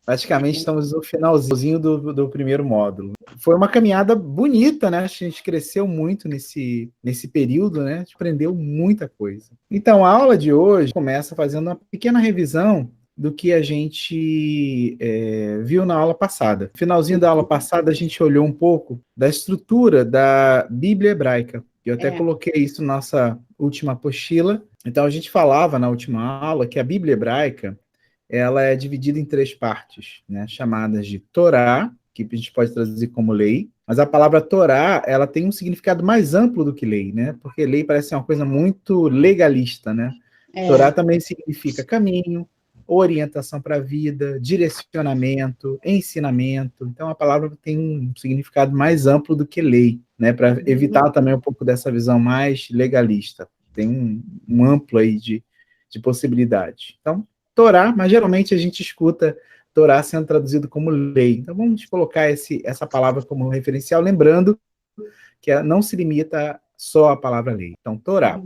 Praticamente estamos no finalzinho do primeiro módulo. Foi uma caminhada bonita, né? Acho que a gente cresceu muito nesse período, né? A gente aprendeu muita coisa. Então, a aula de hoje começa fazendo uma pequena revisão do que a gente viu na aula passada. No finalzinho da aula passada, a gente olhou um pouco da estrutura da Bíblia hebraica. Eu até coloquei isso na nossa última apostila. Então, a gente falava na última aula que a Bíblia hebraica ela é dividida em 3 partes, né, chamadas de Torá, que a gente pode traduzir como lei, mas a palavra Torá, ela tem um significado mais amplo do que lei, né, porque lei parece ser uma coisa muito legalista, né. Torá também significa caminho, orientação para a vida, direcionamento, ensinamento, então a palavra tem um significado mais amplo do que lei, né, para evitar também um pouco dessa visão mais legalista, tem um amplo aí de possibilidades. Então, Torá, mas geralmente a gente escuta Torá sendo traduzido como lei. Então vamos colocar essa palavra como referencial, lembrando que não se limita só à palavra lei. Então, Torá.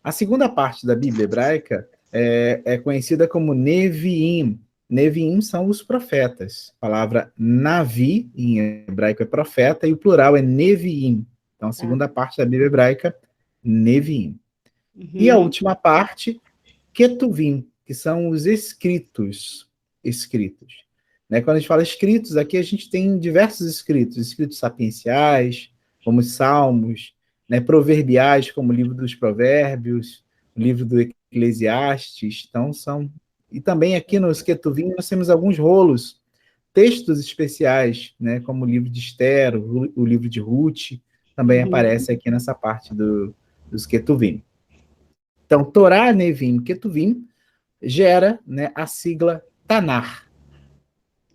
A segunda parte da Bíblia hebraica é conhecida como Neviim. Neviim são os profetas. A palavra Navi, em hebraico, é profeta, e o plural é Neviim. Então, a segunda parte da Bíblia hebraica, Neviim. E a última parte, Ketuvim, que são os escritos. Né? Quando a gente fala escritos, aqui a gente tem diversos escritos sapienciais, como os Salmos, né? Proverbiais, como o livro dos Provérbios, o livro do Eclesiastes. Então, e também aqui nos Ketuvim nós temos alguns rolos, textos especiais, né? Como o livro de Esther, o livro de Ruth, também aparece aqui nessa parte dos Ketuvim. Então, Torá, Nevim, Ketuvim, gera, né, a sigla Tanar.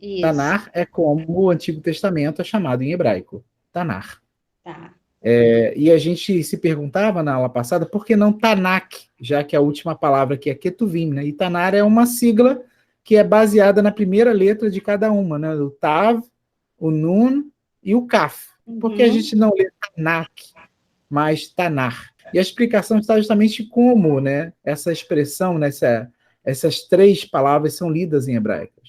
Isso. Tanar é como o Antigo Testamento é chamado em hebraico. Tanar. Tá. E a gente se perguntava na aula passada por que não Tanak, já que a última palavra aqui é Ketuvim, né? E Tanar é uma sigla que é baseada na primeira letra de cada uma, né? O Tav, o Nun e o Kaf. Por que a gente não lê Tanak, mas Tanar? E a explicação está justamente como, né, essa expressão, né, essas 3 palavras são lidas em hebraico.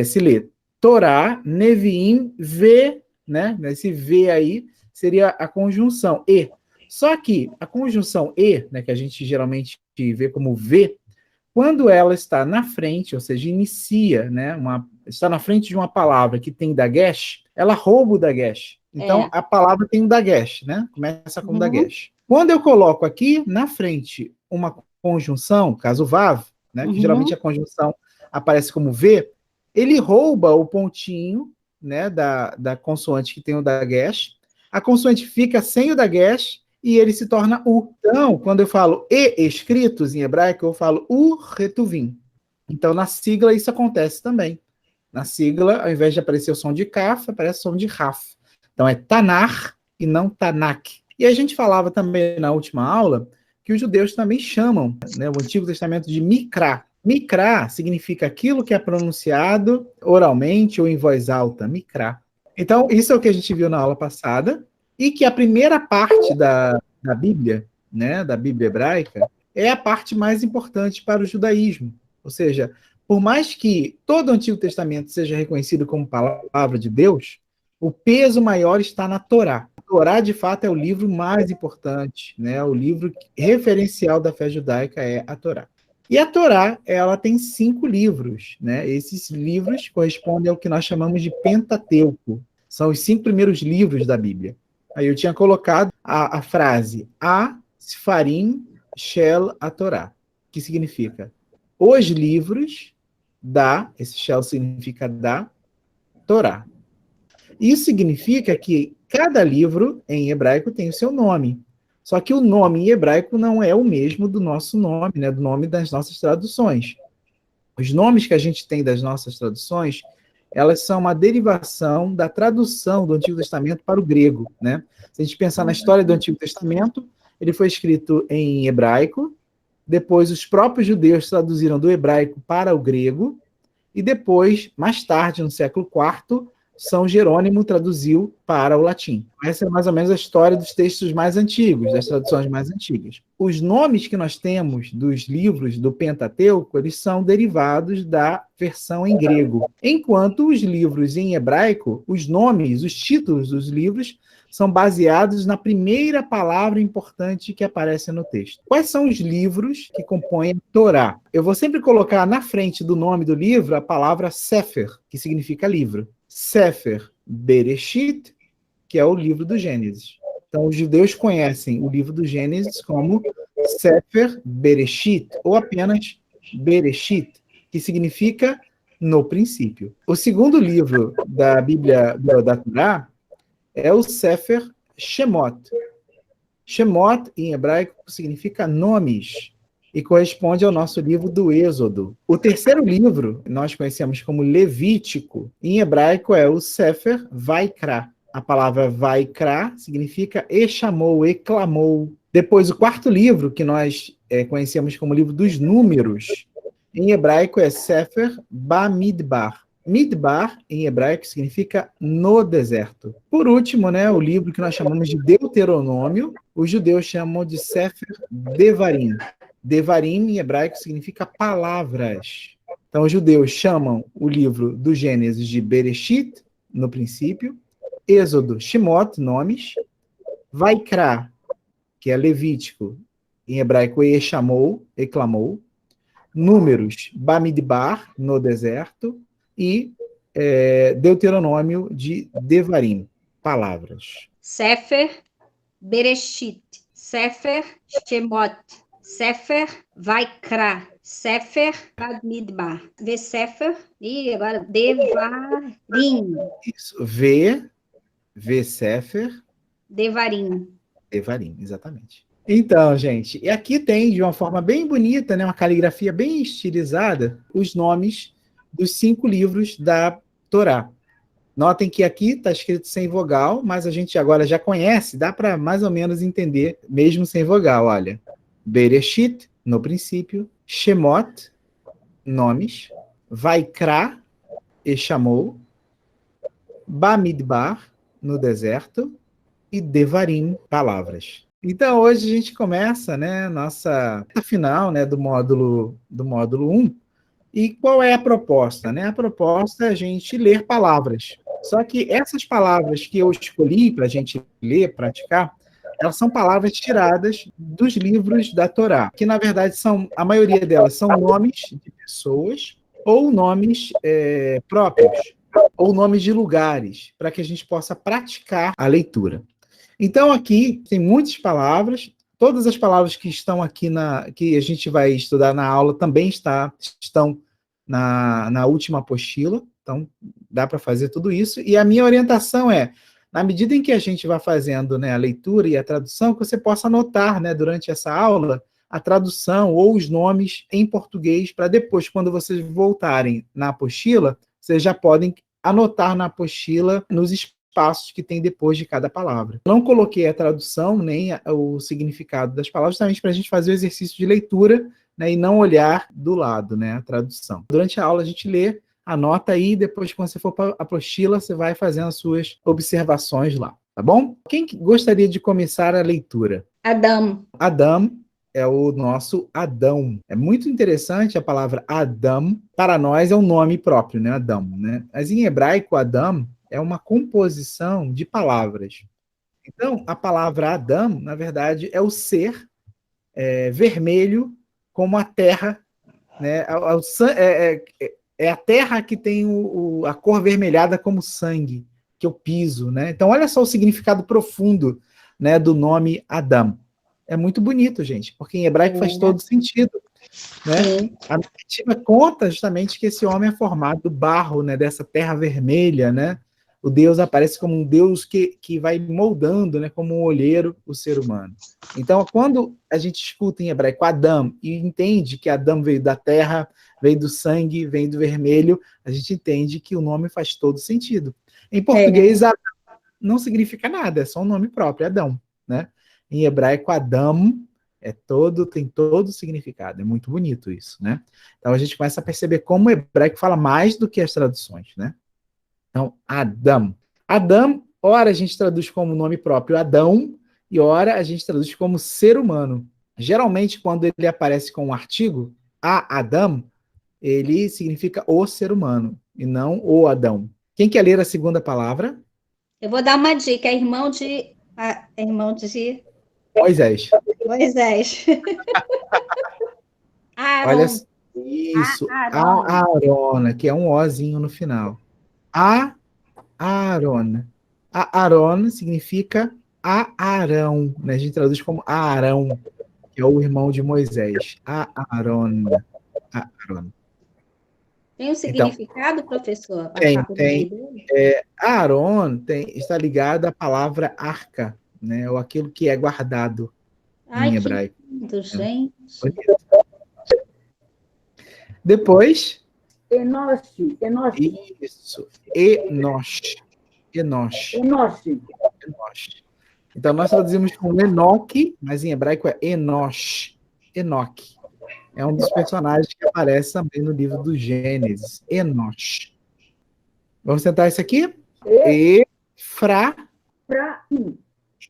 Se lê Torá, Neviim, V, né? Esse V aí seria a conjunção E. Só que a conjunção E, né, que a gente geralmente vê como V, quando ela está na frente, ou seja, inicia, né, está na frente de uma palavra que tem dagesh, ela rouba o dagesh. Então, a palavra tem um dagesh, né? Começa com dagesh. Quando eu coloco aqui na frente uma conjunção, caso vav, né, que geralmente a conjunção aparece como V, ele rouba o pontinho, né, da consoante que tem o dagesh, a consoante fica sem o dagesh e ele se torna U. Então, quando eu falo E escritos em hebraico, eu falo U retuvim. Então, na sigla, isso acontece também. Na sigla, ao invés de aparecer o som de Kaf, aparece o som de Raf. Então, é Tanar e não Tanak. E a gente falava também na última aula que os judeus também chamam, né, o Antigo Testamento de Mikra. Mikra significa aquilo que é pronunciado oralmente ou em voz alta. Mikra. Então, isso é o que a gente viu na aula passada, e que a primeira parte da Bíblia, né, da Bíblia hebraica, é a parte mais importante para o judaísmo. Ou seja, por mais que todo o Antigo Testamento seja reconhecido como palavra de Deus, o peso maior está na Torá. A Torá, de fato, é o livro mais importante, né? O livro referencial da fé judaica é a Torá. E a Torá, ela tem 5 livros, né? Esses livros correspondem ao que nós chamamos de Pentateuco. São os 5 primeiros livros da Bíblia. Aí eu tinha colocado a frase A Sfarim Shel HaTorá, que significa os livros esse Shel significa da Torá. Isso significa que cada livro em hebraico tem o seu nome. Só que o nome em hebraico não é o mesmo do nosso nome, né, do nome das nossas traduções. Os nomes que a gente tem das nossas traduções, elas são uma derivação da tradução do Antigo Testamento para o grego, né? Se a gente pensar na história do Antigo Testamento, ele foi escrito em hebraico, depois os próprios judeus traduziram do hebraico para o grego, e depois, mais tarde, no século IV, São Jerônimo traduziu para o latim. Essa é mais ou menos a história dos textos mais antigos, das traduções mais antigas. Os nomes que nós temos dos livros do Pentateuco, eles são derivados da versão em grego. Enquanto os livros em hebraico, os nomes, os títulos dos livros, são baseados na primeira palavra importante que aparece no texto. Quais são os livros que compõem a Torá? Eu vou sempre colocar na frente do nome do livro a palavra Sefer, que significa livro. Sefer Bereshit, que é o livro do Gênesis. Então, os judeus conhecem o livro do Gênesis como Sefer Bereshit, ou apenas Bereshit, que significa no princípio. O segundo livro da Bíblia, da Torá, é o Sefer Shemot. Shemot, em hebraico, significa nomes, e corresponde ao nosso livro do Êxodo. O terceiro livro, nós conhecemos como Levítico, em hebraico é o Sefer Vaikra. A palavra Vaikra significa e chamou, e clamou. Depois, o quarto livro, que nós conhecemos como livro dos Números, em hebraico é Sefer Bamidbar. Midbar, em hebraico, significa no deserto. Por último, né, o livro que nós chamamos de Deuteronômio, os judeus chamam de Sefer Devarim. Devarim, em hebraico, significa palavras. Então, os judeus chamam o livro do Gênesis de Bereshit, no princípio, Êxodo, Shemot, nomes, Vaikra, que é Levítico, em hebraico, e chamou, e clamou, Números, Bamidbar, no deserto, e Deuteronômio de Devarim, palavras. Sefer Bereshit, Sefer Shemot, Sefer Vaikra, Sefer Bamidbar, Sefer e agora Devarim. Isso, Sefer. Devarim. Devarim, exatamente. Então, gente, e aqui tem, de uma forma bem bonita, né, uma caligrafia bem estilizada, os nomes dos 5 livros da Torá. Notem que aqui está escrito sem vogal, mas a gente agora já conhece, dá para mais ou menos entender, mesmo sem vogal, olha. Bereshit, no princípio, Shemot, nomes, Vaikra, e chamou, Bamidbar, no deserto, e Devarim, palavras. Então, hoje a gente começa, né, nossa final, né, do módulo 1. E qual é a proposta, né? A proposta é a gente ler palavras. Só que essas palavras que eu escolhi para a gente ler, praticar, elas são palavras tiradas dos livros da Torá, que, na verdade, a maioria delas são nomes de pessoas ou nomes próprios, ou nomes de lugares, para que a gente possa praticar a leitura. Então, aqui tem muitas palavras. Todas as palavras que estão aqui, que a gente vai estudar na aula, também estão na última apostila. Então, dá para fazer tudo isso. E a minha orientação é, na medida em que a gente vai fazendo, né, a leitura e a tradução, que você possa anotar, né, durante essa aula a tradução ou os nomes em português, para depois, quando vocês voltarem na apostila, vocês já podem anotar na apostila, nos espaços que tem depois de cada palavra. Não coloquei a tradução, nem o significado das palavras, justamente para a gente fazer o exercício de leitura, né, e não olhar do lado, né, a tradução. Durante a aula a gente lê, anota aí, depois quando você for para a apostila, você vai fazendo as suas observações lá, tá bom? Quem gostaria de começar a leitura? Adão. Adão é o nosso Adão. É muito interessante a palavra Adão, para nós é um nome próprio, né, Adão, né? Mas em hebraico, Adão é uma composição de palavras. Então, a palavra Adão, na verdade, é o ser vermelho como a terra, né? É a terra que tem a cor vermelhada como sangue, que eu piso, né? Então, olha só o significado profundo, né, do nome Adão. É muito bonito, gente, porque em hebraico faz todo sentido, né? A narrativa conta justamente que esse homem é formado do barro, né, dessa terra vermelha, né? O Deus aparece como um Deus que vai moldando, né, como um olheiro, o ser humano. Então, quando a gente escuta em hebraico Adão e entende que Adão veio da terra, veio do sangue, veio do vermelho, a gente entende que o nome faz todo sentido. Em português, Adão não significa nada, é só um nome próprio, Adão, né? Em hebraico, Adão tem todo o significado. É muito bonito isso, né? Então, a gente começa a perceber como o hebraico fala mais do que as traduções, né? Então, Adam. Adam, ora a gente traduz como nome próprio Adão, e ora a gente traduz como ser humano. Geralmente, quando ele aparece com um artigo, a Adam, ele significa o ser humano, e não o Adão. Quem quer ler a segunda palavra? Eu vou dar uma dica, é irmão de Moisés. Moisés. Olha Aaron. isso, Aaron. a Arona, que é um Ozinho no final. A Aaron. A Aaron significa a Arão, né? A gente traduz como Arão, que é o irmão de Moisés. A Aaron. A Aaron. Tem um Então, significado, professor? O nome tem. dele? Aaron está ligado à palavra arca, né? Ou aquilo que é guardado Ai, em que hebraico. lindo, gente. Depois, Enoche. isso, Enosh. Enosh. Enosh. Então, nós traduzimos como Enoque, mas em hebraico é Enosh. Enoque. É um dos personagens que aparece também no livro do Gênesis. Enosh. Vamos tentar isso aqui? Efraim.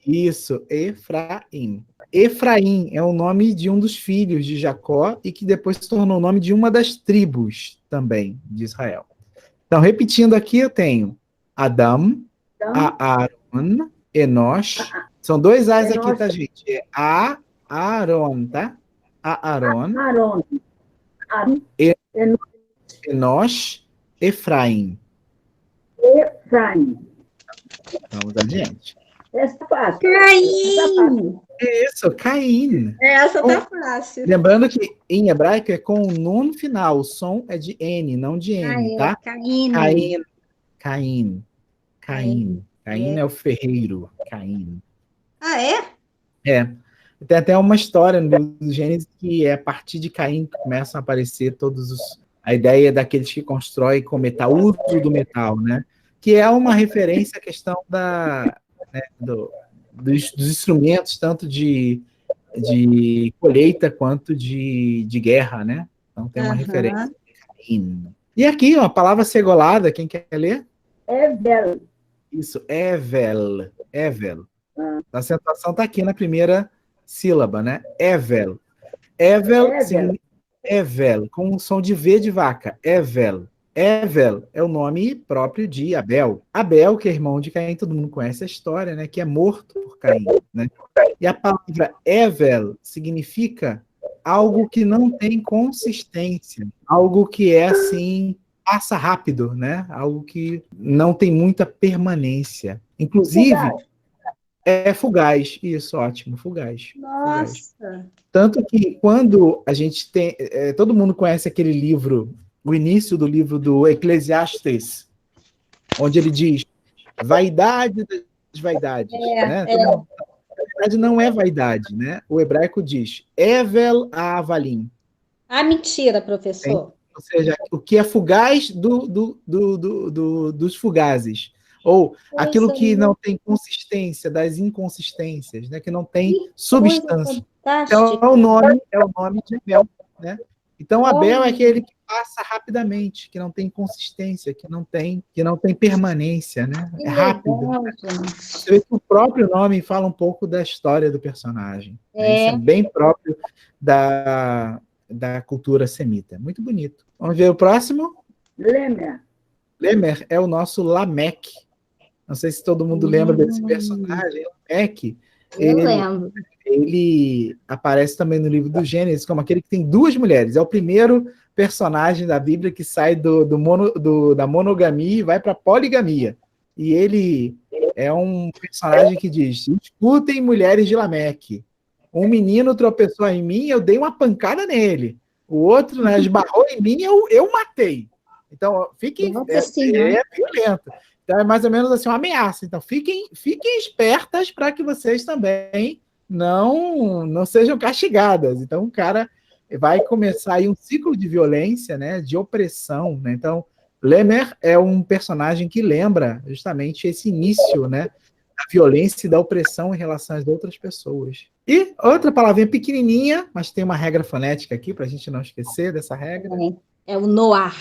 Isso, Efraim. Efraim é o nome de um dos filhos de Jacó e que depois se tornou o nome de uma das tribos também de Israel. Então, repetindo aqui, eu tenho Adam, Aaron, Enosh. São dois A's aqui, tá, gente? É Aaron, tá? Aaron, Enosh, Efraim. Vamos adiante. Essa fácil. Caim! Isso, Caim. Essa tá fácil. Lembrando que em hebraico é com o nun no final. O som é de N, não de N, tá? Caim. Caim. Caim é o ferreiro. Caim. Ah, é? É. Tem até uma história no livro do Gênesis que é a partir de Caim que começam a aparecer a ideia daqueles que constroem com metal, uso do metal, né? Que é uma referência à questão dos instrumentos, tanto de colheita quanto de guerra, né? Então tem uma referência. E aqui, ó, a palavra segolada, quem quer ler? Evel. Isso, Evel. A acentuação está aqui na primeira sílaba, né? Evel. Evel, com um som de V de vaca. Evel é o nome próprio de Abel. Abel, que é irmão de Caim, todo mundo conhece a história, né? Que é morto por Caim, né? E a palavra Evel significa algo que não tem consistência, algo que é assim, passa rápido, né? Algo que não tem muita permanência. Inclusive, é fugaz. Isso, ótimo, fugaz. Nossa! Fugaz. Tanto que quando a gente tem... todo mundo conhece aquele livro, o início do livro do Eclesiastes, onde ele diz vaidade das vaidades. Né? Na verdade, não é vaidade, né? O hebraico diz Evel Avalim. Ah, mentira, professor. Ou seja, o que é fugaz dos fugazes. Ou aquilo que não tem consistência, das inconsistências, né? Que não tem substância. Então, é o nome de Abel, né? Então, Abel é aquele que passa rapidamente, que não tem consistência, que não tem permanência, né? É rápido. Você vê que o próprio nome fala um pouco da história do personagem. Né? Isso é bem próprio da cultura semita. Muito bonito. Vamos ver o próximo? Lemer é o nosso Lameque. Não sei se todo mundo lembra desse personagem. Lameque. Eu lembro. Ele aparece também no livro do Gênesis como aquele que tem duas mulheres. É o primeiro personagem da Bíblia que sai da monogamia e vai para a poligamia. E ele é um personagem que diz: escutem, mulheres de Lameque. Um menino tropeçou em mim, eu dei uma pancada nele. O outro, né, esbarrou em mim, eu matei. Então, fiquem... É violento. Então, é mais ou menos assim, uma ameaça. Então, fiquem espertas para que vocês também não sejam castigadas. Então, o cara vai começar aí um ciclo de violência, né, de opressão. Né? Então, Lemer é um personagem que lembra justamente esse início, né, da violência e da opressão em relação às outras pessoas. E outra palavrinha pequenininha, mas tem uma regra fonética aqui, para a gente não esquecer dessa regra. É o Noar.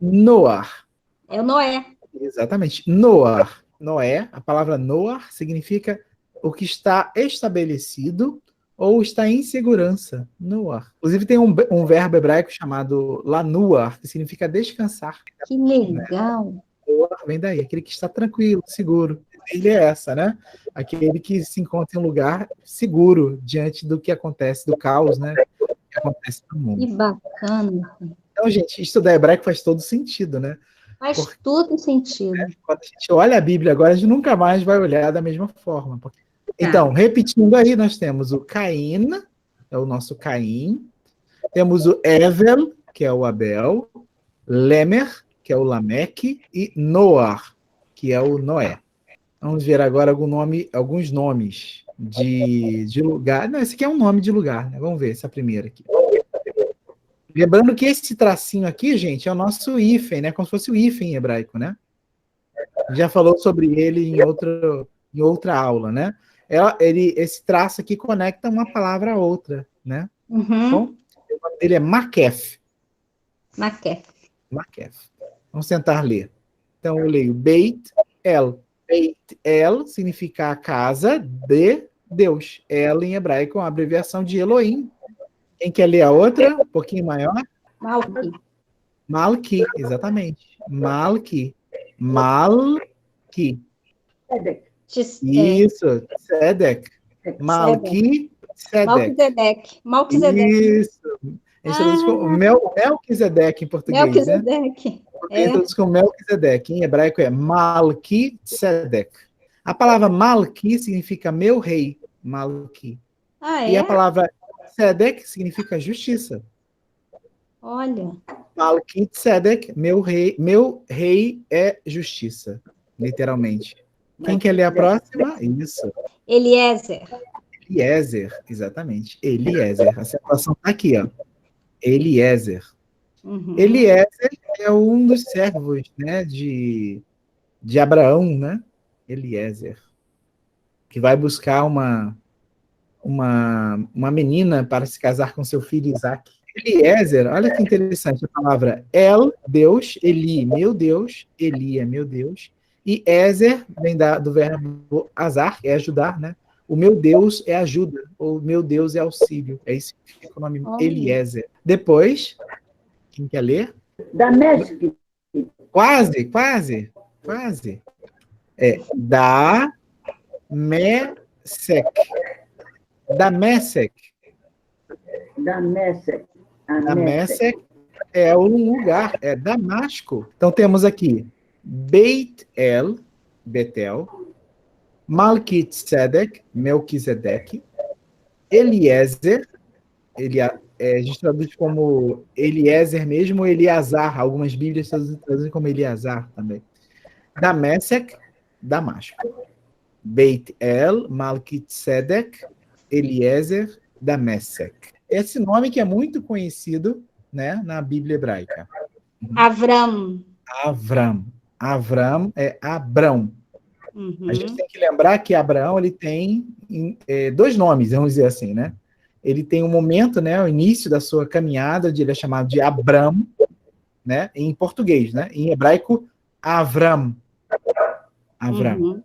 Noar. É o Noé. Exatamente. Noar. Noé, a palavra Noar significa o que está estabelecido ou está em segurança. Noar. Inclusive tem um verbo hebraico chamado lanuar, que significa descansar. Que legal. Noar vem daí, aquele que está tranquilo, seguro. Ele é essa, né? Aquele que se encontra em um lugar seguro diante do que acontece, do caos, né? Que acontece no mundo. Que bacana. Então, gente, estudar hebraico faz todo sentido, né? Faz todo sentido. Quando a gente olha a Bíblia agora, a gente nunca mais vai olhar da mesma forma. Então, repetindo aí, nós temos o Caim, é o nosso Caim. Temos o Evel, que é o Abel. Lemer, que é o Lameque. E Noar, que é o Noé. Vamos ver agora alguns nomes de lugar. Não, esse aqui é um nome de lugar, né? Vamos ver essa primeira aqui. Lembrando que esse tracinho aqui, gente, é o nosso hífen, né? Como se fosse o hífen em hebraico, né? Já falou sobre ele em outra aula, né? Esse traço aqui conecta uma palavra a outra, né? Uhum. Bom, o nome dele é Makef. Makef. Vamos tentar ler. Então, eu leio Beit El. Beit El significa a casa de Deus. El, em hebraico, é uma abreviação de Elohim. Quem quer ler a outra? Um pouquinho maior. Malki. Malki, exatamente. Malki. Malki. Isso, Tzedek. Malki, Tzedek. Malquisedeque. Isso. A gente traduz como Melquisedeque em português, Melquisedeque. né? A gente traduz como Melquisedeque. Em hebraico é Malki Tzedek. A palavra Malki significa meu rei. Malki. Ah, E é? a palavra Tzedek significa justiça. Olha. Malki Tzedek, meu rei é justiça, literalmente. Quem quer ler a próxima? Isso. Eliezer. Eliezer, exatamente. Eliezer. A situação está aqui, ó. Eliezer. Uhum. Eliezer é um dos servos, né, de Abraão, né? Eliezer. Que vai buscar uma menina para se casar com seu filho Isaac. Eliezer, olha que interessante a palavra El, Deus, Eli, meu Deus, Eli é meu Deus, e Ezer vem do verbo azar, é ajudar, né? O meu Deus é ajuda, o meu Deus é auxílio. É isso que fica o nome Eliezer. Depois, quem quer ler? Damasco. Quase. É Damesek. Damasek é um lugar, é Damasco. Então temos aqui Beit El, Betel, Malki Tzedek, Melquisedeque, Eliezer, a gente traduz como Eliezer mesmo, ou Eleazar, algumas bíblias traduzem como Eleazar também. Damasek, Damasco. Beit El, Malki Tzedek, Eliezer, Damasek. Esse nome que é muito conhecido, né, na Bíblia hebraica. Avram. Avram é Abrão. Uhum. A gente tem que lembrar que Abraão ele tem dois nomes, vamos dizer assim, né? Ele tem um momento, né, o início da sua caminhada, ele é chamado de Abram, né, em português, né? Em hebraico, Avram. Uhum.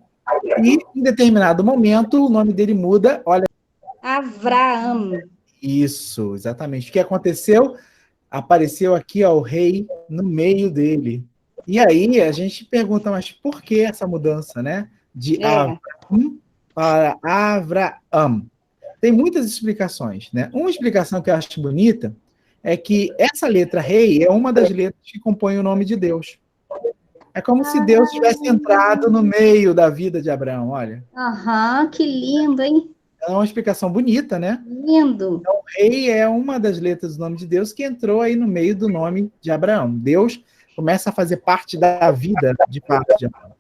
E em determinado momento o nome dele muda, olha. Abraão. Isso, exatamente. O que aconteceu? Apareceu aqui, ó, o rei no meio dele. E aí a gente pergunta, mas por que essa mudança, né? De Avram para Avraham. Tem muitas explicações, né? Uma explicação que eu acho bonita é que essa letra rei é uma das letras que compõem o nome de Deus. É como se Deus tivesse entrado no meio da vida de Abraão, olha. Aham, que lindo, hein? É uma explicação bonita, né? Lindo. Então, rei é uma das letras do nome de Deus que entrou aí no meio do nome de Abraão. Deus começa a fazer parte da vida de parte de Abraão.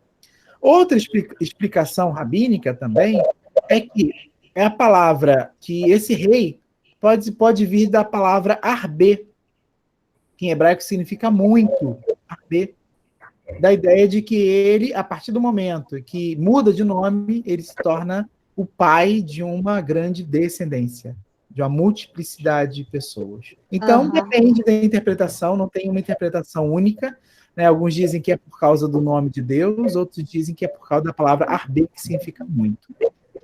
Outra explicação rabínica também é que é a palavra que esse rei pode vir da palavra arbê, que em hebraico significa muito, arbê, da ideia de que ele, a partir do momento que muda de nome, ele se torna o pai de uma grande descendência, de uma multiplicidade de pessoas. Então, depende da interpretação, não tem uma interpretação única, né? Alguns dizem que é por causa do nome de Deus, outros dizem que é por causa da palavra Arbe, que significa muito.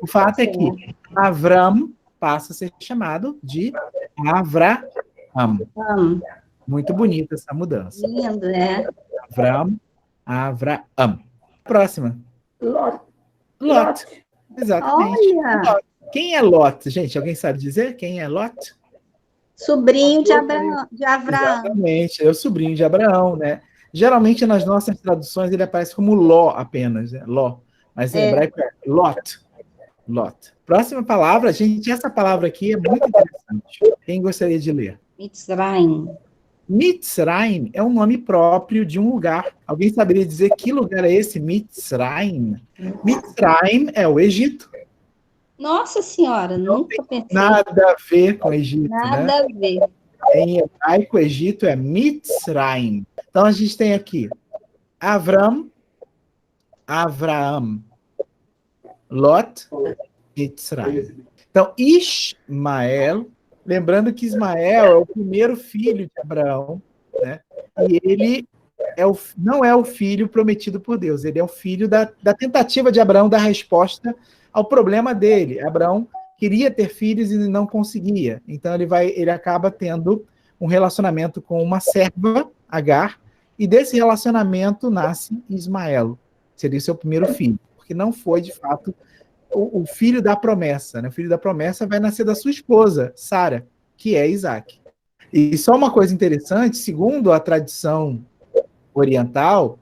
O fato é que Avram passa a ser chamado de Avraham. Muito bonita essa mudança. Lindo, né? Avraham. Próxima. Lot. Lot. Exatamente. Olha! Lot. Quem é Lot, gente? Alguém sabe dizer quem é Lot? Sobrinho de Abraão. Exatamente, é o sobrinho de Abraão, né? Geralmente nas nossas traduções ele aparece como Ló apenas, né? Ló. Mas em hebraico é Lot. Lot. Próxima palavra, gente, essa palavra aqui é muito interessante. Quem gostaria de ler? Mitzrayim. Mitzrayim é um nome próprio de um lugar. Alguém saberia dizer que lugar é esse? Mitzrayim. Mitzrayim é o Egito. Nossa Senhora, nunca pensei. Nada a ver com o Egito, Nada né? a ver. Em hebraico, o Egito é Mitzrayim. Então a gente tem aqui Avram, Avraham, Lot, Mitzrayim. Então, Ismael, lembrando que Ismael é o primeiro filho de Abraão, né? E ele não é o filho prometido por Deus, ele é o filho da tentativa de Abraão dar resposta ao problema dele. Abraão queria ter filhos e não conseguia. Então ele acaba tendo um relacionamento com uma serva, Agar, e desse relacionamento nasce Ismael. Seria o seu primeiro filho, porque não foi, de fato, o filho da promessa, né? O filho da promessa vai nascer da sua esposa, Sara, que é Isaac. E só uma coisa interessante, segundo a tradição oriental,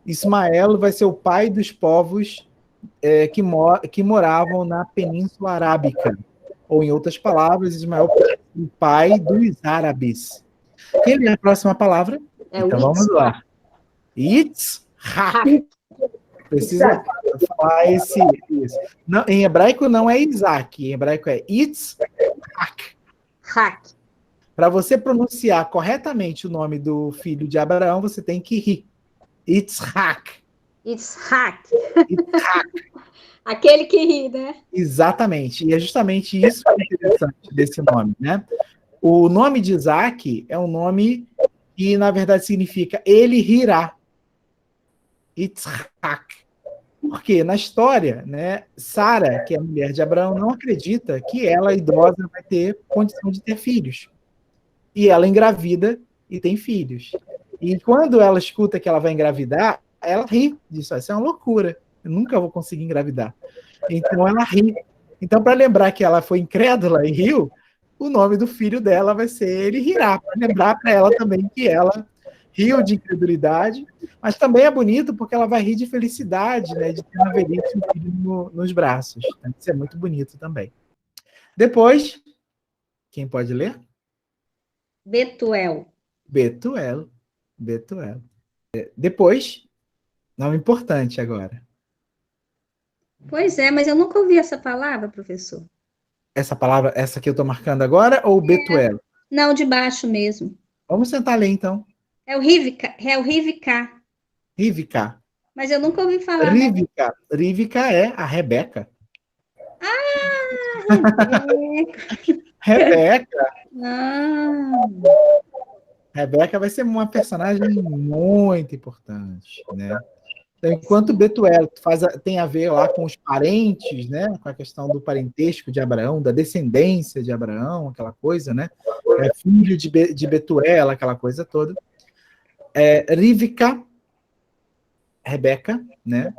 Ismael vai ser o pai dos povos que moravam na Península Arábica. Ou, em outras palavras, Ismael é o pai dos árabes. Quem lê a próxima palavra? É então o vamos lá. Yitzhak. Precisa falar isso. Não, em hebraico não é Isaac, em hebraico é Yitzhak. Para você pronunciar corretamente o nome do filho de Abraão, você tem que rir. Yitzhak. Aquele que ri, né? Exatamente. E é justamente isso que é interessante desse nome, né? O nome de Isaac é um nome que, na verdade, significa ele rirá. Yitzhak. Porque na história, né, Sara, que é a mulher de Abraão, não acredita que ela, idosa, vai ter condição de ter filhos. E ela engravida e tem filhos. E quando ela escuta que ela vai engravidar, ela ri disso. Isso é uma loucura. Eu nunca vou conseguir engravidar. Então ela ri. Então, para lembrar que ela foi incrédula e riu, o nome do filho dela vai ser Ele Rirá, para lembrar para ela também que ela riu de incredulidade, mas também é bonito porque ela vai rir de felicidade, né, de ter na velhice um filho nos braços. Isso é muito bonito também. Depois, quem pode ler? Betuel. Depois, nome importante agora. Pois é, mas eu nunca ouvi essa palavra, professor. Essa palavra, essa que eu estou marcando agora, ou Betuel? Não, de baixo mesmo. Vamos tentar ler, então. É o Rivka. Rivka. Mas eu nunca ouvi falar. Rivka. Rivka é a Rebeca. Rebeca. Rebeca vai ser uma personagem muito importante, né? Então, enquanto Betuel tem a ver lá com os parentes, né? Com a questão do parentesco de Abraão, da descendência de Abraão, aquela coisa, né? É filho de Betuel, aquela coisa toda. Rivka, Rebeca, né?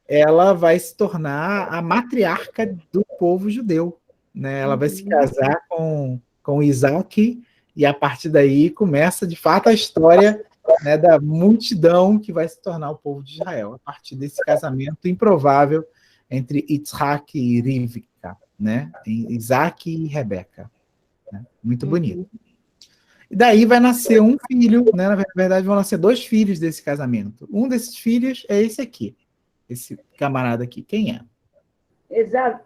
Ela vai se tornar a matriarca do povo judeu, né? Ela vai se casar com Isaac e a partir daí começa, de fato, a história, né, da multidão que vai se tornar o povo de Israel, a partir desse casamento improvável entre Yitzhak e Rivka, né? Isaac e Rebeca. Né? Muito bonito. E daí vai nascer um filho, né? Na verdade, vão nascer 2 filhos desse casamento. Um desses filhos é esse aqui, esse camarada aqui. Quem é? Esav.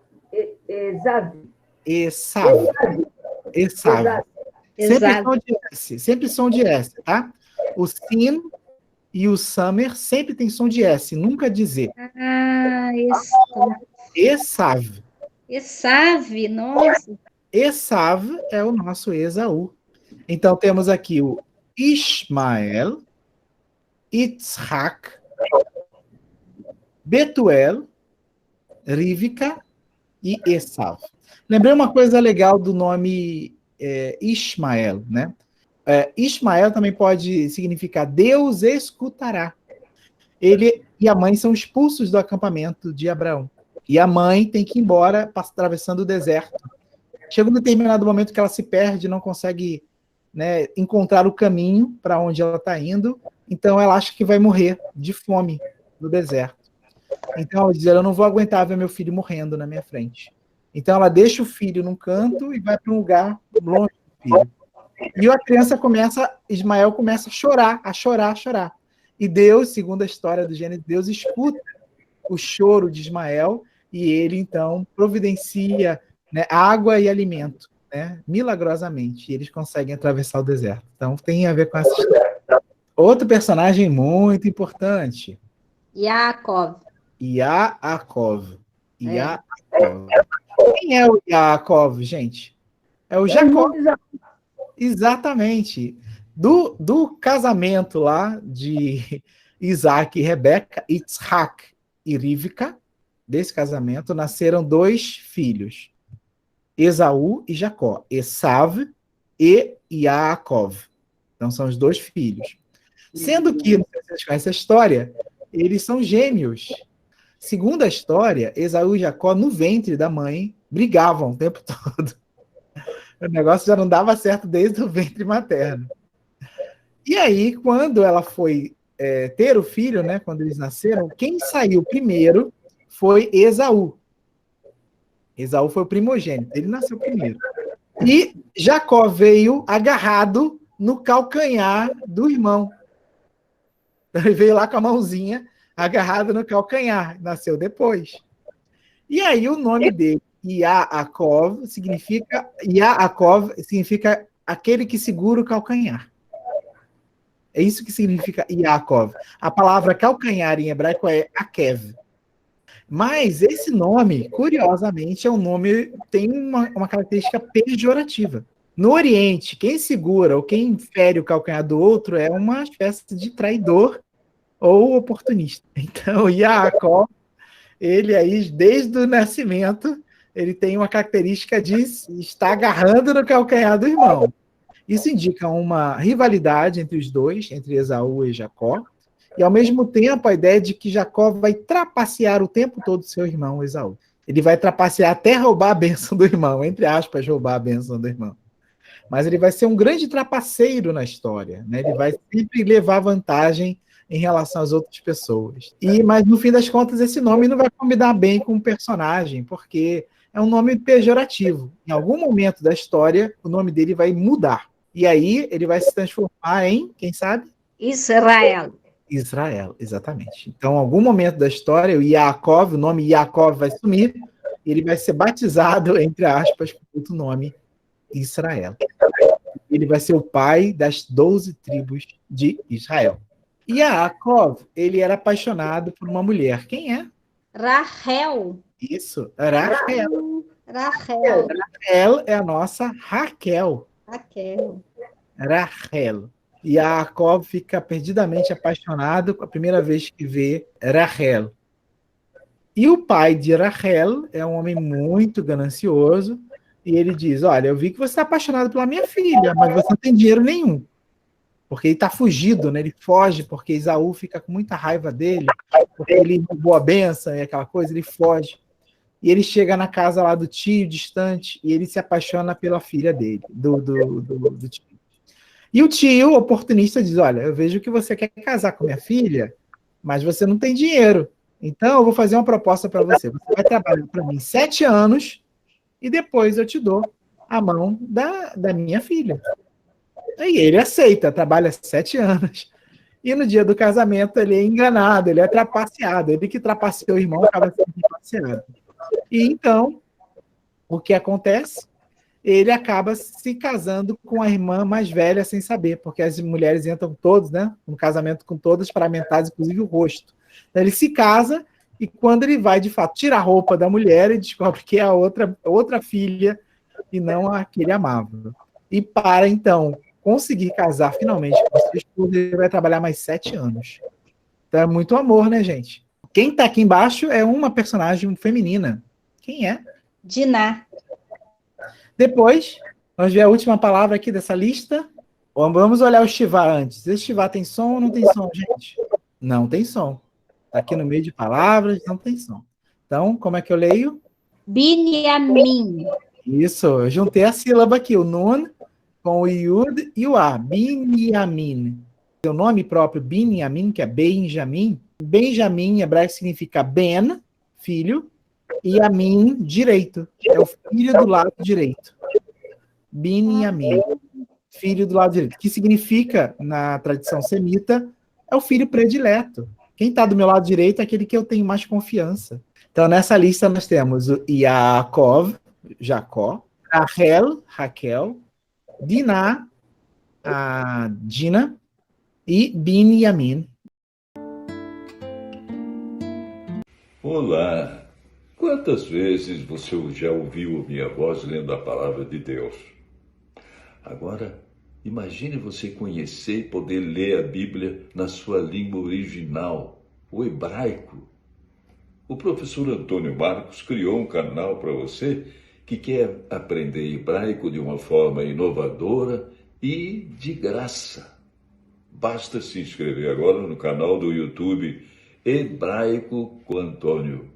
Sempre som de S, tá? O Sin e o Summer sempre tem som de S, nunca de Z. Esav. Esav. Nossa. Esav é o nosso Esaú. Então temos aqui o Ismael, Yitzhak, Betuel, Rivka e Esav. Lembrei uma coisa legal do nome Ismael, né? Ismael também pode significar Deus escutará. Ele e a mãe são expulsos do acampamento de Abraão. E a mãe tem que ir embora, atravessando o deserto. Chega um determinado momento que ela se perde, não consegue, né, encontrar o caminho para onde ela está indo. Então ela acha que vai morrer de fome no deserto. Então ela diz, eu não vou aguentar ver meu filho morrendo na minha frente. Então ela deixa o filho num canto e vai para um lugar longe do filho. E a criança Ismael começa a chorar, a chorar, a chorar. E Deus, segundo a história do Gênesis, Deus escuta o choro de Ismael e ele, então, providencia, né, água e alimento, né, milagrosamente. E eles conseguem atravessar o deserto. Então, tem a ver com essa história. Outro personagem muito importante. Yaakov. Yaakov. Yaakov. Quem é o Yaakov, gente? É o Jacó. Exatamente. Do casamento lá de Isaac e Rebeca, Yitzhak e Rivka, desse casamento, nasceram 2 filhos, Esaú e Jacó, Esav e Yaakov. Então são os 2 filhos. Sendo que, não sei se vocês conhecem a história, eles são gêmeos. Segundo a história, Esaú e Jacó, no ventre da mãe, brigavam o tempo todo. O negócio já não dava certo desde o ventre materno. E aí, quando ela foi ter o filho, né, quando eles nasceram, quem saiu primeiro foi Esaú. Esaú foi o primogênito, ele nasceu primeiro. E Jacó veio agarrado no calcanhar do irmão. Então, ele veio lá com a mãozinha agarrado no calcanhar, nasceu depois. E aí o nome dele, Yaakov, significa aquele que segura o calcanhar. É isso que significa Yaakov. A palavra calcanhar em hebraico é Akev. Mas esse nome, curiosamente, é um nome tem uma característica pejorativa. No Oriente, quem segura ou quem fere o calcanhar do outro é uma espécie de traidor ou oportunista. Então, Yaakov, ele aí, desde o nascimento, ele tem uma característica de estar agarrando no calcanhar do irmão. Isso indica uma rivalidade entre os dois, entre Esaú e Jacó, e ao mesmo tempo a ideia de que Jacó vai trapacear o tempo todo seu irmão Esaú. Ele vai trapacear até roubar a bênção do irmão, entre aspas, roubar a bênção do irmão. Mas ele vai ser um grande trapaceiro na história, né? Ele vai sempre levar vantagem em relação às outras pessoas. Mas, no fim das contas, esse nome não vai combinar bem com o personagem, porque é um nome pejorativo. Em algum momento da história, o nome dele vai mudar. E aí, ele vai se transformar em, quem sabe? Israel. Israel, exatamente. Então, em algum momento da história, o nome Yaakov vai sumir, e ele vai ser batizado, entre aspas, com outro nome, Israel. Ele vai ser o pai das 12 tribos de Israel. Yaakov, ele era apaixonado por uma mulher. Quem é? Rachel. Isso, Rachel. Rachel. Rachel é a nossa Raquel. Rachel. Yaakov fica perdidamente apaixonado a primeira vez que vê Rachel. E o pai de Rachel é um homem muito ganancioso, e ele diz, olha, eu vi que você está apaixonado pela minha filha, mas você não tem dinheiro nenhum. Porque ele está fugido, né? Ele foge, porque Esaú fica com muita raiva dele, porque ele roubou a bênção e aquela coisa, ele foge. E ele chega na casa lá do tio, distante, e ele se apaixona pela filha dele, do tio. E o tio, oportunista, diz, olha, eu vejo que você quer casar com minha filha, mas você não tem dinheiro. Então, eu vou fazer uma proposta para você. Você vai trabalhar para mim 7 anos e depois eu te dou a mão da minha filha. Aí ele aceita, trabalha 7 anos. E no dia do casamento ele é enganado, ele é trapaceado. Ele que trapaceou o irmão acaba sendo trapaceado. E então, o que acontece? Ele acaba se casando com a irmã mais velha sem saber, porque as mulheres entram todas, né, no casamento com todas paramentadas, inclusive o rosto. Então ele se casa e quando ele vai, de fato, tirar a roupa da mulher, ele descobre que é a outra filha e não a que ele amava. E para, então, conseguir casar finalmente com sua esposa, ele vai trabalhar mais 7 anos. Então é muito amor, né, gente? Quem está aqui embaixo é uma personagem feminina. Quem é? Diná. Depois, vamos ver a última palavra aqui dessa lista. Vamos olhar o Shivá antes. Esse Shivá tem som ou não tem som, gente? Não tem som. Está aqui no meio de palavras, não tem som. Então, como é que eu leio? Binyamin. Isso, eu juntei a sílaba aqui, o Nun com o Yud e o A. Binyamin. Seu nome próprio, Binyamin, que é Benjamin. Benjamin em hebraico significa Ben, filho, e Yamin, direito. É o filho do lado direito. Binyamin, filho do lado direito. Que significa, na tradição semita, é o filho predileto. Quem está do meu lado direito é aquele que eu tenho mais confiança. Então, nessa lista, nós temos o Yaakov, Jacó, Rachel, Raquel, Diná, a Dina, e Binyamin. Olá! Quantas vezes você já ouviu minha voz lendo a palavra de Deus? Agora, imagine você conhecer e poder ler a Bíblia na sua língua original, o hebraico. O professor Antônio Marcos criou um canal para você que quer aprender hebraico de uma forma inovadora e de graça. Basta se inscrever agora no canal do YouTube Hebraico com Antônio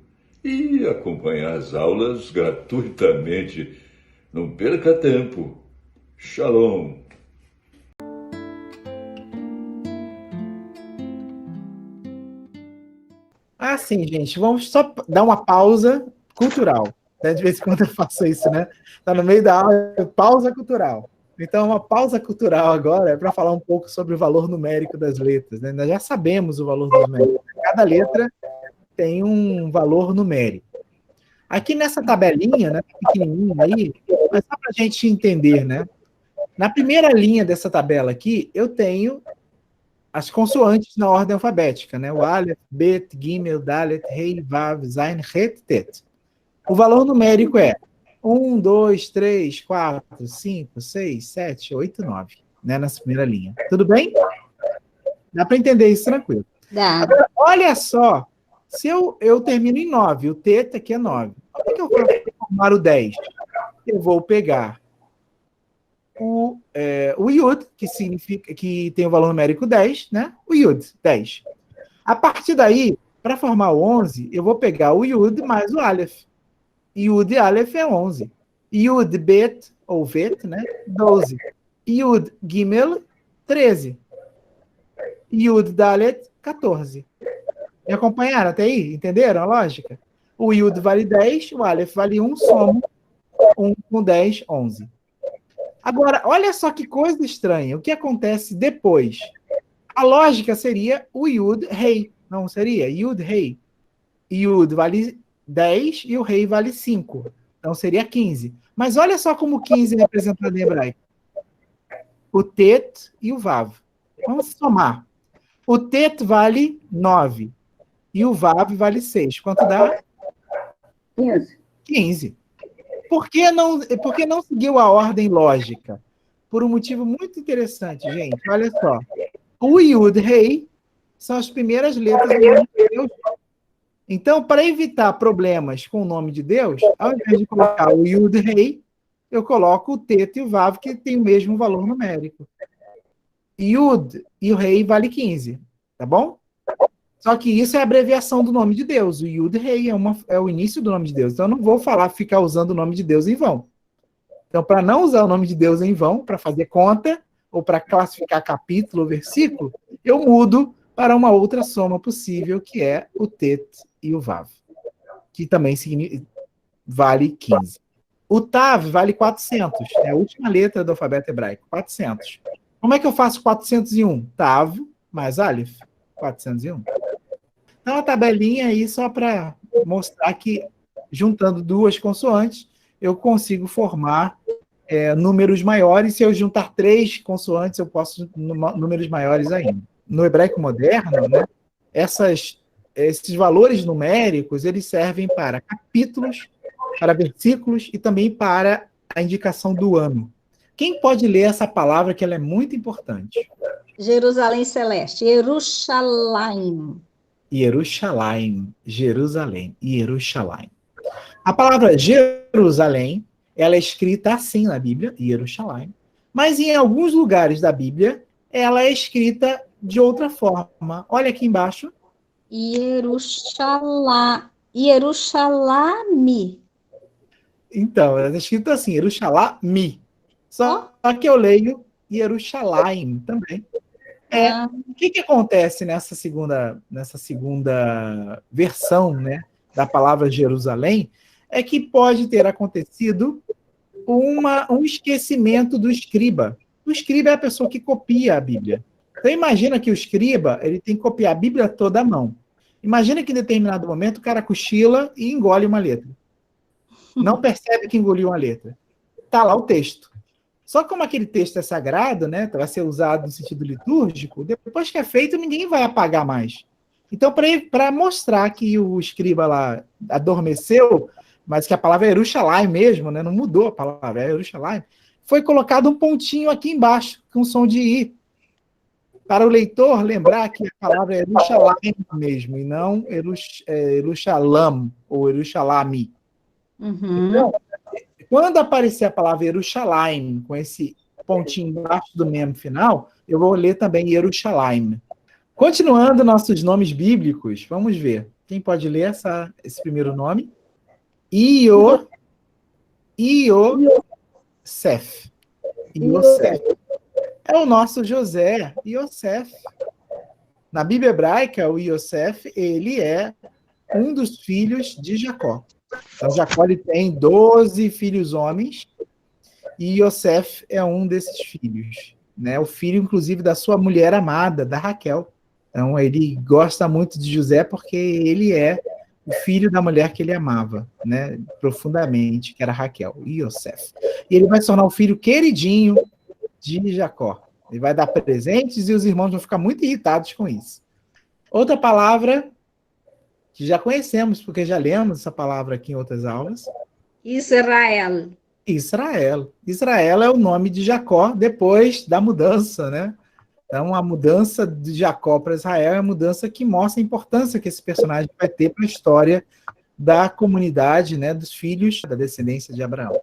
e acompanhar as aulas gratuitamente. Não perca tempo. Shalom! Ah, sim, gente. Vamos só dar uma pausa cultural. De vez em quando eu faço isso, né? Tá no meio da aula, pausa cultural. Então, uma pausa cultural agora é para falar um pouco sobre o valor numérico das letras, né? Nós já sabemos o valor numérico. Cada letra tem um valor numérico. Aqui nessa tabelinha, né, pequenininha aí, mas só para a gente entender, né? Na primeira linha dessa tabela aqui, eu tenho as consoantes na ordem alfabética, né? O Aleph, Bet, Gimel, Dalet, Rei, Vav, Zain, Het, Tet. O valor numérico é 1, 2, 3, 4, 5, 6, 7, 8, 9, né? Nessa primeira linha. Tudo bem? Dá para entender isso tranquilo. Dá. Agora, olha só, se eu termino em 9, o Teta aqui é 9. Como é que eu faço para formar o 10? Eu vou pegar o Yud, que significa que tem o valor numérico 10, né? O Yud, 10. A partir daí, para formar o 11, eu vou pegar o Yud mais o Aleph. Yud e Aleph é 11. Yud Bet, ou Vet, né? 12. Yud Gimel, 13. Yud Dalet, 14. Me acompanharam até aí? Entenderam a lógica? O Yud vale 10, o Aleph vale 1, somo 1 com 10, 11. Agora, olha só que coisa estranha. O que acontece depois? A lógica seria o Yud Rei. Não seria? Yud Rei. Yud vale 10 e o Rei vale 5. Então seria 15. Mas olha só como 15 é representado em hebraico. O Tet e o Vav. Vamos somar. O Tet vale 9. E o Vav vale 6. Quanto dá? 15. 15. Por que não seguiu a ordem lógica? Por um motivo muito interessante, gente. Olha só. O Yud Rei são as primeiras letras do nome de Deus. Então, para evitar problemas com o nome de Deus, ao invés de colocar o Yud Rei, eu coloco o Teta e o Vav, que tem o mesmo valor numérico. Yud e o Rei vale 15, tá bom? Só que isso é a abreviação do nome de Deus. O Yud Rei é o início do nome de Deus. Então, eu não vou ficar usando o nome de Deus em vão. Então, para não usar o nome de Deus em vão, para fazer conta, ou para classificar capítulo ou versículo, eu mudo para uma outra soma possível, que é o Tet e o Vav, que também vale 15. O Tav vale 400, é a última letra do alfabeto hebraico, 400. Como é que eu faço 401? Tav mais Aleph, 401. Então, a tabelinha aí só para mostrar que, juntando duas consoantes, eu consigo formar números maiores. Se eu juntar 3 consoantes, eu posso números maiores ainda. No hebraico moderno, né, esses valores numéricos, eles servem para capítulos, para versículos e também para a indicação do ano. Quem pode ler essa palavra que ela é muito importante? Jerusalém Celeste. Jerusalém. Jerusalém. Jerusalém. Jerusalém. A palavra Jerusalém, ela é escrita assim na Bíblia, Jerusalém, mas em alguns lugares da Bíblia, ela é escrita de outra forma. Olha aqui embaixo. Jerusalém. Então, ela é escrita assim, Jerusalém. Só que eu leio Jerusalém também. O que acontece nessa segunda versão, né, da palavra Jerusalém, é que pode ter acontecido um esquecimento do escriba. O escriba é a pessoa que copia a Bíblia. Então imagina que o escriba ele tem que copiar a Bíblia toda à mão. Imagina que em determinado momento o cara cochila e engole uma letra. Não percebe que engoliu uma letra. Está lá o texto. Só que como aquele texto é sagrado, né, vai ser usado no sentido litúrgico, depois que é feito, ninguém vai apagar mais. Então, para mostrar que o escriba lá adormeceu, mas que a palavra é Jerusalém mesmo, né, não mudou a palavra, é Jerusalém, foi colocado um pontinho aqui embaixo, com som de I, para o leitor lembrar que a palavra é Jerusalém mesmo, e não Jerusalém ou Jerusalém. Então, quando aparecer a palavra Jerusalém, com esse pontinho embaixo do memo final, eu vou ler também Jerusalém. Continuando nossos nomes bíblicos, vamos ver. Quem pode ler esse primeiro nome? Iosef. Iosef. É o nosso José, Iosef. Na Bíblia hebraica, o Iosef, ele é um dos filhos de Jacó. Então, Jacó ele tem 12 filhos homens e Iosef é um desses filhos, né? O filho, inclusive, da sua mulher amada, da Raquel. Então, ele gosta muito de José porque ele é o filho da mulher que ele amava, né? Profundamente, que era Raquel, Iosef. E ele vai se tornar o filho queridinho de Jacó. Ele vai dar presentes e os irmãos vão ficar muito irritados com isso. Outra palavra que já conhecemos, porque já lemos essa palavra aqui em outras aulas. Israel. Israel. Israel é o nome de Jacó depois da mudança, né? Então, a mudança de Jacó para Israel é a mudança que mostra a importância que esse personagem vai ter para a história da comunidade, né, dos filhos da descendência de Abraão.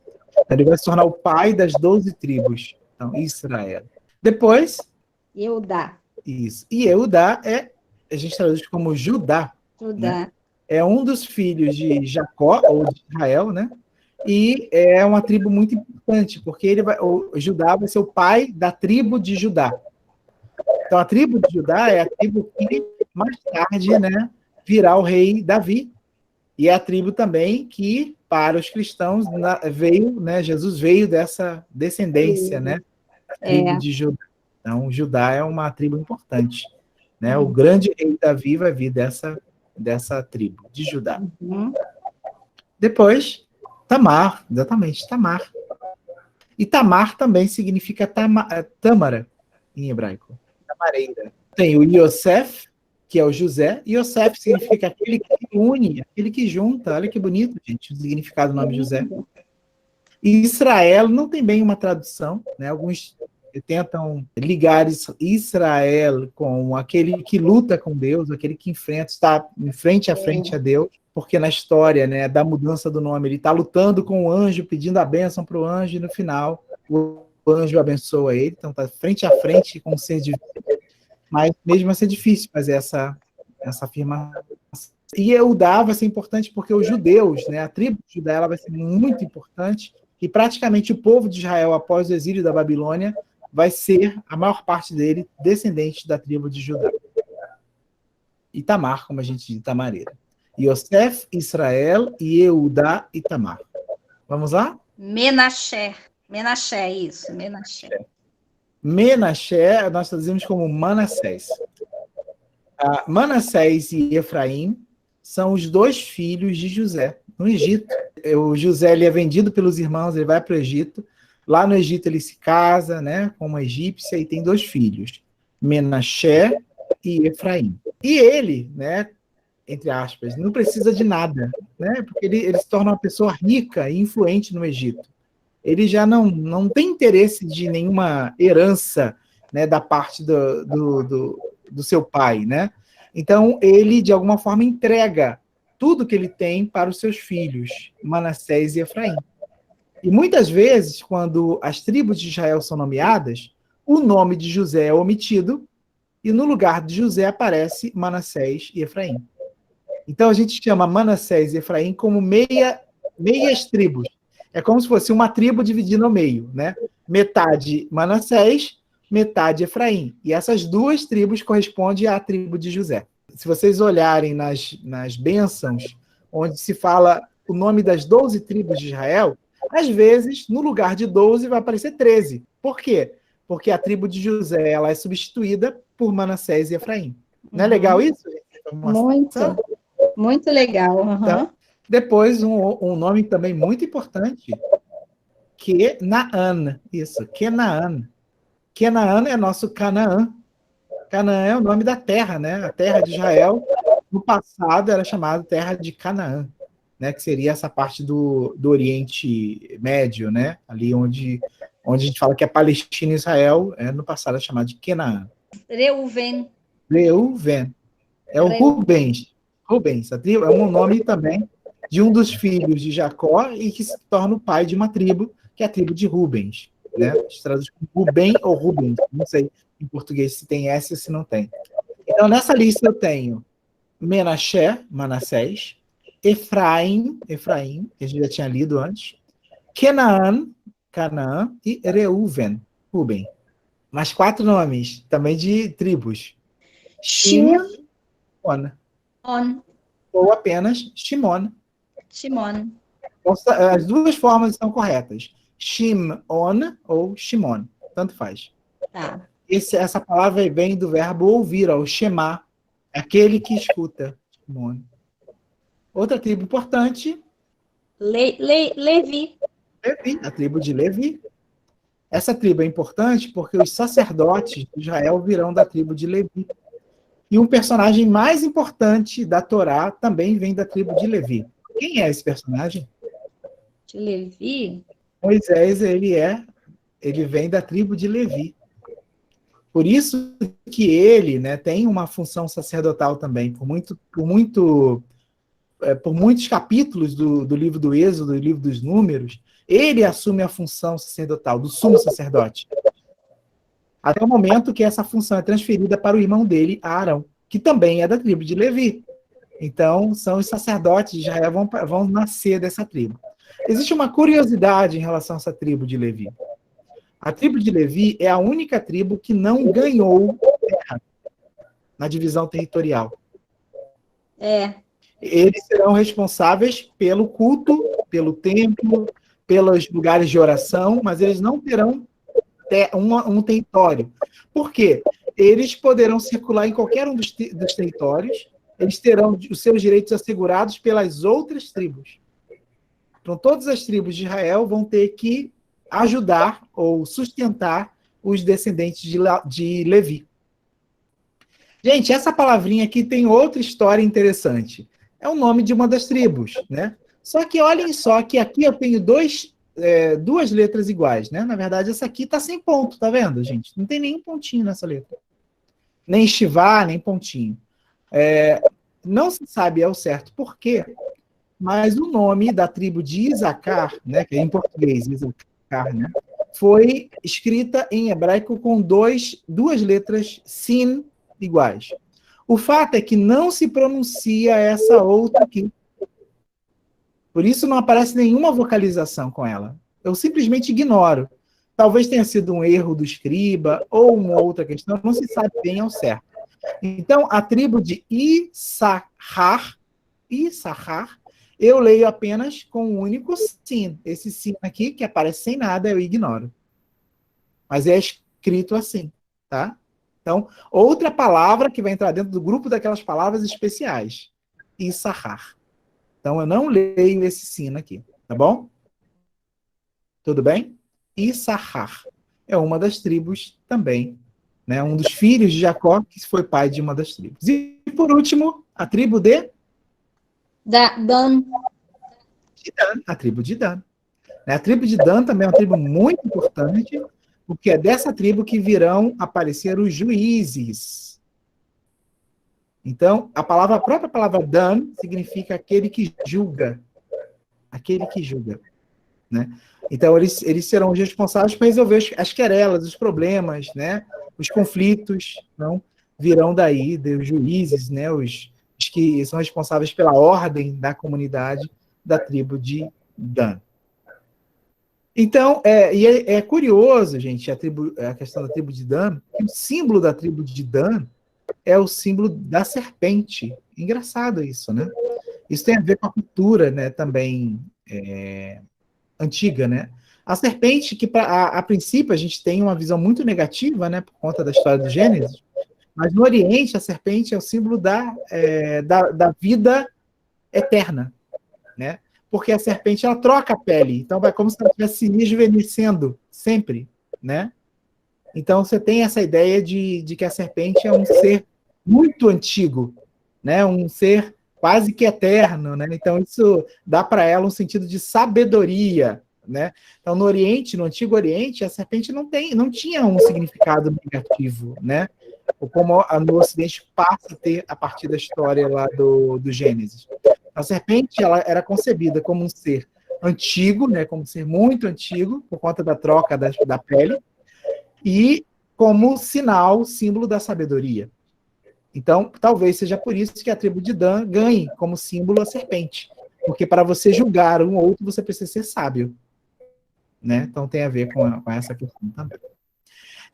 Ele vai se tornar o pai das 12 tribos. Então, Israel. Depois... Eudá. Isso. E Eudá a gente traduz como Judá. Judá. Né? É um dos filhos de Jacó, ou de Israel, né? E é uma tribo muito importante, porque o Judá vai ser o pai da tribo de Judá. Então, a tribo de Judá é a tribo que, mais tarde, né, virá o rei Davi. E é a tribo também que, para os cristãos, Jesus veio dessa descendência, né? A tribo de Judá. Então, Judá é uma tribo importante. Né? O grande rei Davi vai vir dessa tribo, de Judá. Depois, Tamar, exatamente, Tamar. E Tamar também significa tâmara, em hebraico. Tamareira. Tem o Iosef, que é o José. Iosef significa aquele que une, aquele que junta. Olha que bonito, gente, o significado do nome José. E Israel não tem bem uma tradução, né? Alguns tentam ligar Israel com aquele que luta com Deus, aquele que está em frente a Deus, porque na história, né, da mudança do nome, ele está lutando com o anjo, pedindo a bênção para o anjo, e no final o anjo abençoa ele, então está frente a frente com o ser divino, mas mesmo assim é difícil fazer essa afirmação. E Eudá vai ser importante porque os judeus, né, a tribo de Judá, ela vai ser muito importante, e praticamente o povo de Israel, após o exílio da Babilônia, vai ser, a maior parte dele, descendente da tribo de Judá. E Tamar, como a gente diz, Tamareira. Iosef, Israel, Eudá e Tamar. Vamos lá? Menaché, isso, Menaché. Menaché, nós traduzimos como Manassés. Manassés e Efraim são os dois filhos de José, no Egito. O José ele é vendido pelos irmãos, ele vai para o Egito. Lá no Egito ele se casa, né, com uma egípcia e tem 2 filhos, Menaché e Efraim. E ele, né, entre aspas, não precisa de nada, né, porque ele se torna uma pessoa rica e influente no Egito. ele já não tem interesse de nenhuma herança, né, da parte do seu pai, né? Então, ele, de alguma forma, entrega tudo que ele tem para os seus filhos, Manassés e Efraim. E muitas vezes, quando as tribos de Israel são nomeadas, o nome de José é omitido e no lugar de José aparece Manassés e Efraim. Então a gente chama Manassés e Efraim como meias tribos. É como se fosse uma tribo dividida no meio, né? Metade Manassés, metade Efraim. E essas duas tribos correspondem à tribo de José. Se vocês olharem nas bênçãos, onde se fala o nome das 12 tribos de Israel, às vezes, no lugar de 12, vai aparecer 13. Por quê? Porque a tribo de José ela é substituída por Manassés e Efraim. Não é legal isso? Muito, muito legal. Então, depois, um nome também muito importante, Quenaan. Isso, Quenaan. Quenaan é nosso Canaã. Canaã é o nome da terra, né? A terra de Israel, no passado, era chamada terra de Canaã, né, que seria essa parte do Oriente Médio, né, ali onde a gente fala que é Palestina e Israel, no passado é chamado de Quenaan. Reuven. É o Rubens. A tribo é um nome também de um dos filhos de Jacó e que se torna o pai de uma tribo, que é a tribo de Rubens, né? Se traduz como Rubem ou Rubens, não sei em português se tem S ou se não tem. Então, nessa lista eu tenho Menaché, Manassés, Efraim, que a gente já tinha lido antes, Canaã e Reuven, Ruben. Mais 4 nomes, também de tribos. Shimon, ou apenas Shimon. As duas formas estão corretas. Shimon ou Shimon, tanto faz. Tá. Essa palavra vem do verbo ouvir, o Shema, aquele que escuta. Shimon. Outra tribo importante. Levi. A tribo de Levi. Essa tribo é importante porque os sacerdotes de Israel virão da tribo de Levi. E um personagem mais importante da Torá também vem da tribo de Levi. Quem é esse personagem? De Levi? Moisés, ele vem da tribo de Levi. Por isso que ele, né, tem uma função sacerdotal também, por muitos capítulos do livro do Êxodo, do livro dos Números, ele assume a função sacerdotal, do sumo sacerdote. Até o momento que essa função é transferida para o irmão dele, Arão, que também é da tribo de Levi. Então, são os sacerdotes de Israel vão nascer dessa tribo. Existe uma curiosidade em relação a essa tribo de Levi. A tribo de Levi é a única tribo que não ganhou terra na divisão territorial. Eles serão responsáveis pelo culto, pelo templo, pelos lugares de oração, mas eles não terão um território. Por quê? Eles poderão circular em qualquer um dos territórios, eles terão os seus direitos assegurados pelas outras tribos. Então, todas as tribos de Israel vão ter que ajudar ou sustentar os descendentes de Levi. Gente, essa palavrinha aqui tem outra história interessante. É o nome de uma das tribos, né? Só que olhem só que aqui eu tenho duas letras iguais, né? Na verdade, essa aqui está sem ponto, tá vendo, gente? Não tem nenhum pontinho nessa letra. Nem estivá, nem pontinho. Não se sabe ao certo por quê, mas o nome da tribo de Isacar, né, que é em português, Isacar, né, foi escrita em hebraico com duas letras sin iguais. O fato é que não se pronuncia essa outra aqui. Por isso não aparece nenhuma vocalização com ela. Eu simplesmente ignoro. Talvez tenha sido um erro do escriba ou uma outra questão, não se sabe bem ao certo. Então, a tribo de Issachar, eu leio apenas com um único sin. Esse sin aqui, que aparece sem nada, eu ignoro. Mas é escrito assim, tá? Então, outra palavra que vai entrar dentro do grupo daquelas palavras especiais. Issachar. Então, eu não leio esse sin aqui, tá bom? Tudo bem? Issachar é uma das tribos também, né? Um dos filhos de Jacó, que foi pai de uma das tribos. E, por último, a tribo de Dan. a tribo de Dan. né? A tribo de Dan também é uma tribo muito importante, porque é dessa tribo que virão aparecer os juízes. Então, a própria palavra Dan significa aquele que julga. Aquele que julga, né? Então, eles serão os responsáveis para resolver as querelas, os problemas, né? Os conflitos, não? Virão daí, dos juízes, né? Os que são responsáveis pela ordem da comunidade da tribo de Dan. Então, é curioso, gente, a questão da tribo de Dan, que o símbolo da tribo de Dan é o símbolo da serpente. Engraçado isso, né? Isso tem a ver com a cultura, né, também antiga, né? A serpente, que a princípio a gente tem uma visão muito negativa, né, por conta da história do Gênesis, mas no Oriente a serpente é o símbolo da vida eterna, né? Porque a serpente, ela troca a pele, então vai como se ela estivesse se rejuvenescendo sempre, né? Então você tem essa ideia de que a serpente é um ser muito antigo, né? Um ser quase que eterno, né? Então isso dá para ela um sentido de sabedoria, né? Então no Oriente, no Antigo Oriente, a serpente não tinha um significado negativo, né? Ou como no Ocidente passa a ter a partir da história lá do Gênesis. A serpente, ela era concebida como um ser antigo, né? Como um ser muito antigo, por conta da troca da pele, e como sinal, símbolo da sabedoria. Então, talvez seja por isso que a tribo de Dan ganhe como símbolo a serpente. Porque para você julgar um outro, você precisa ser sábio, né? Então tem a ver com essa questão também.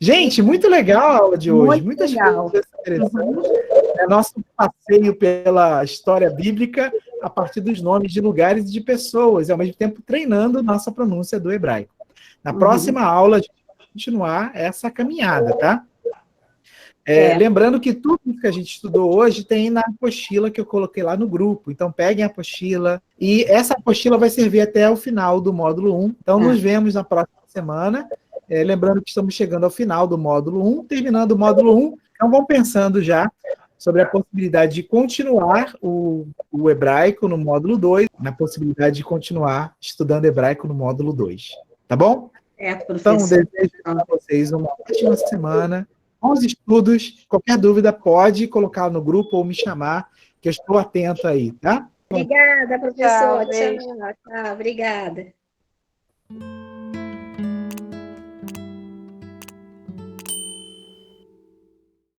Gente, muito legal a aula de hoje. Muitas coisas interessantes. É nosso passeio pela história bíblica a partir dos nomes de lugares e de pessoas, e ao mesmo tempo treinando nossa pronúncia do hebraico. Na próxima aula, a gente vai continuar essa caminhada, tá? Lembrando que tudo que a gente estudou hoje tem na apostila que eu coloquei lá no grupo. Então, peguem a apostila. E essa apostila vai servir até o final do módulo 1. Então, nos vemos na próxima semana. Lembrando que estamos chegando ao final do módulo 1. Terminando o módulo 1, então vão pensando já sobre a possibilidade de continuar o hebraico no módulo 2, na possibilidade de continuar estudando hebraico no módulo 2. Tá bom? Então, desejo a vocês uma ótima semana. Bons estudos. Qualquer dúvida pode colocar no grupo ou me chamar, que eu estou atento aí, tá? Obrigada, professor. Tchau. Obrigada.